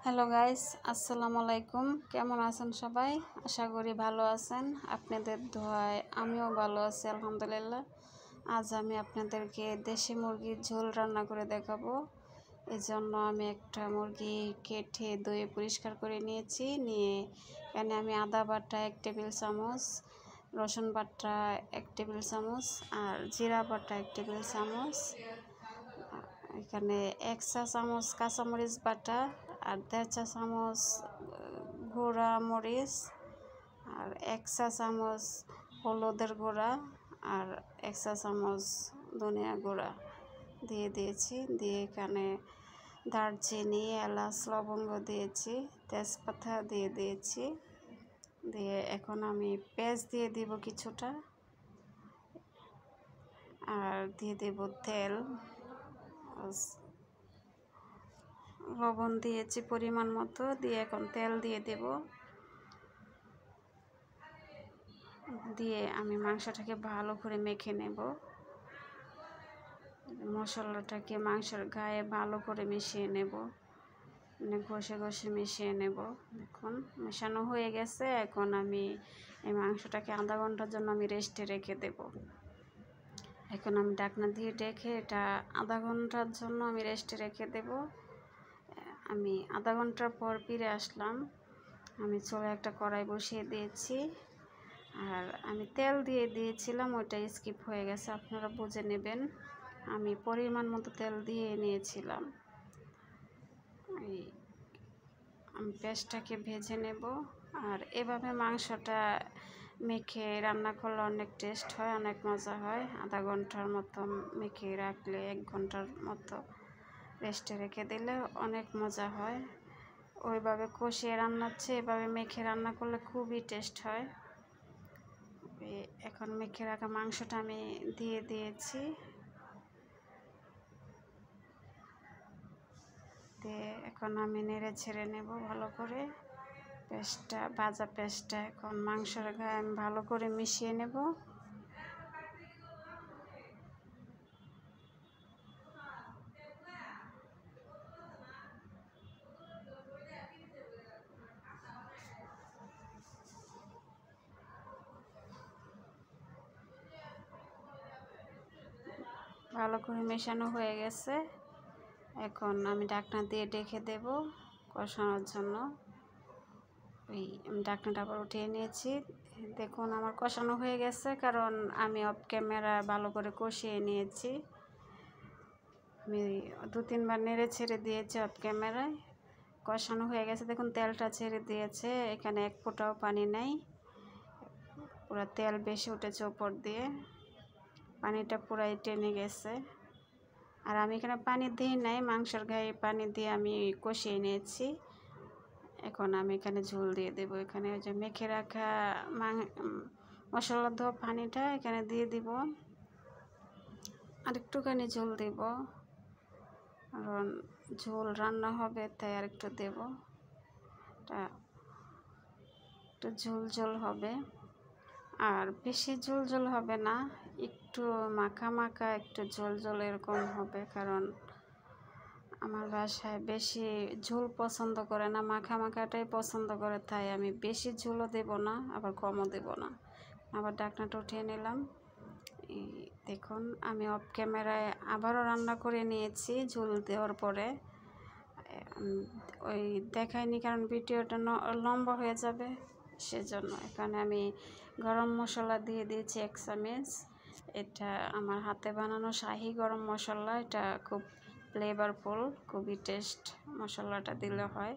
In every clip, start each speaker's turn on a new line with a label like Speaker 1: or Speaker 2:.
Speaker 1: Hello guys, আসসালামু আলাইকুম। কেমন আছেন সবাই? আশা করি ভালো আছেন। আপনাদের দোয়ায় আমিও ভালো আছি আলহামদুলিল্লাহ। আজ আমি আপনাদেরকে দেশি মুরগির ঝোল রান্না করে দেখাবো। এই জন্য আমি একটা মুরগি কেটে ধুয়ে পরিষ্কার করে নিয়েছি। নিয়ে এখানে আমি আদা বাটা 1 টেবিল চামচ, রসুন বাটা 1 টেবিল চামচ আর জিরা বাটা 1 টেবিল চামচ, এখানে 1 চা চামচ কাঁচামরিচ বাটা আর 1.5 চা চামচ গুঁড়া মরিচ আর 1 চা চামচ হলুদের গুঁড়া আর 1 চা চামচ ধনিয়া গুঁড়া দিয়ে দিয়েছি। দিয়ে এখানে দারচিনি, এলাচ, লবঙ্গ দিয়েছি, তেজপাতা দিয়ে দিয়েছি। দিয়ে এখন আমি পেঁয়াজ দিয়ে দিব কিছুটা, আর দিয়ে দেব তেল, লবণ দিয়েছি পরিমাণ মতো। দিয়ে এখন তেল দিয়ে দেব। দিয়ে আমি মাংসটাকে ভালো করে মেখে নেব। মশলাটাকে মাংসের গায়ে ভালো করে মিশিয়ে নেব, ঘষে ঘষে মিশিয়ে নেব। দেখুন মেশানো হয়ে গেছে। এখন আমি এই মাংসটাকে আধা ঘন্টার জন্য আমি রেস্টে রেখে দেব। এখন আমি ঢাকনা দিয়ে ঢেকে এটা আধা ঘন্টার জন্য আমি রেস্টে রেখে দেব। আমি আধা ঘন্টার পর ফিরে আসলাম। আমি চুলায় একটা কড়াই বসিয়ে দিয়েছি, আর আমি তেল দিয়ে দিয়েছিলাম, ওইটা স্কিপ হয়ে গেছে, আপনারা বুঝে নেবেন। আমি পরিমাণ মতো তেল দিয়ে নিয়েছিলাম। আমি পেঁয়াজটাকে ভেজে নেব। আর এভাবে মাংসটা মেখে রান্না করলে অনেক টেস্ট হয়, অনেক মজা হয়। আধা ঘন্টার মতো মেখে রাখলে 1 ঘন্টার মতো রেস্টে রেখে দিলে অনেক মজা হয়। ওইভাবে কষিয়ে রান্নার চেয়ে এভাবে মেখে রান্না করলে খুবই টেস্ট হয়। এখন মেখে রাখা মাংসটা আমি দিয়ে দিয়েছি। দিয়ে এখন আমি নেড়ে ছেড়ে নেব ভালো করে। ভাজা পেঁয়াজটা এখন মাংসের গায়ে আমি ভালো করে মিশিয়ে নেব। ভালো করে মেশানো হয়ে গেছে। এখন আমি ঢাকনা দিয়ে ঢেকে দেব কষানোর জন্য। আমি ঢাকনাটা আবার উঠিয়ে নিয়েছি। দেখুন আমার কষানো হয়ে গেছে, কারণ আমি অফ ক্যামেরা ভালো করে কষিয়ে নিয়েছি। আমি 2-3 বার নেড়ে ছেড়ে দিয়েছি অফ ক্যামেরায়। কষানো হয়ে গেছে, দেখুন তেলটা ছেড়ে দিয়েছে। এখানে 1 ফোঁটাও পানি নেই, পুরো তেল বেশি উঠেছে উপর দিয়ে, পানিটা পুরাই টেনে গেছে। আর আমি এখানে পানি দিই নাই, মাংসের গায়ে পানি দিয়ে আমি কষিয়ে নিয়েছি। এখন আমি এখানে ঝোল দিয়ে দেব। এখানে ওই যে মেখে রাখা মশলা দেওয়া পানিটা এখানে দিয়ে দিব। আর একটুখানি ঝোল দেব, কারণ ঝোল রান্না হবে তাই আর একটু দেব। এটা একটু ঝোল ঝোল হবে, আর বেশি ঝোল ঝোল হবে না, একটু মাখা মাখা, একটু ঝোল ঝোল এরকম হবে। কারণ আমার বাসায় বেশি ঝোল পছন্দ করে না, মাখা মাখাটাই পছন্দ করে, তাই আমি বেশি ঝোলও দেব না, আবার কমও দেব না। আবার ঢাকনাটা উঠিয়ে নিলাম। দেখুন আমি অফ ক্যামেরায় আবারও রান্না করে নিয়েছি ঝোল দেওয়ার পরে। ওই দেখাইনি, কারণ ভিডিওটা লম্বা হয়ে যাবে, সেজন্য। এখানে আমি গরম মশলা দিয়ে দিয়েছি 1 চামচ। এটা আমার হাতে বানানো শাহি গরম মশলা। এটা খুব ফ্লেভারফুল, খুবই টেস্ট মশলাটা দিলে হয়।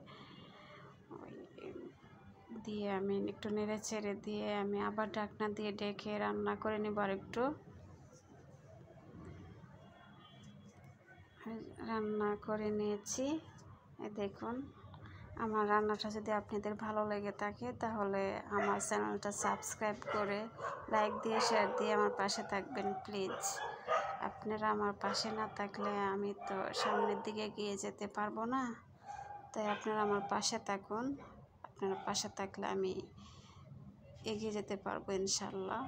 Speaker 1: দিয়ে আমি একটু নেড়ে ছেড়ে দিয়ে আমি আবার ঢাকনা দিয়ে ঢেকে রান্না করে নেব। আর একটু রান্না করে নিয়েছি। দেখুন আমার রান্নাটা যদি আপনাদের ভালো লেগে থাকে, তাহলে আমার চ্যানেলটা সাবস্ক্রাইব করে লাইক দিয়ে শেয়ার দিয়ে আমার পাশে থাকবেন প্লিজ। আপনারা আমার পাশে না থাকলে আমি তো সামনের দিকে এগিয়ে যেতে পারবো না, তাই আপনারা আমার পাশে থাকুন। আপনারা পাশে থাকলে আমি এগিয়ে যেতে পারবো ইনশাল্লাহ।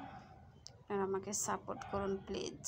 Speaker 1: আপনারা আমাকে সাপোর্ট করুন প্লিজ।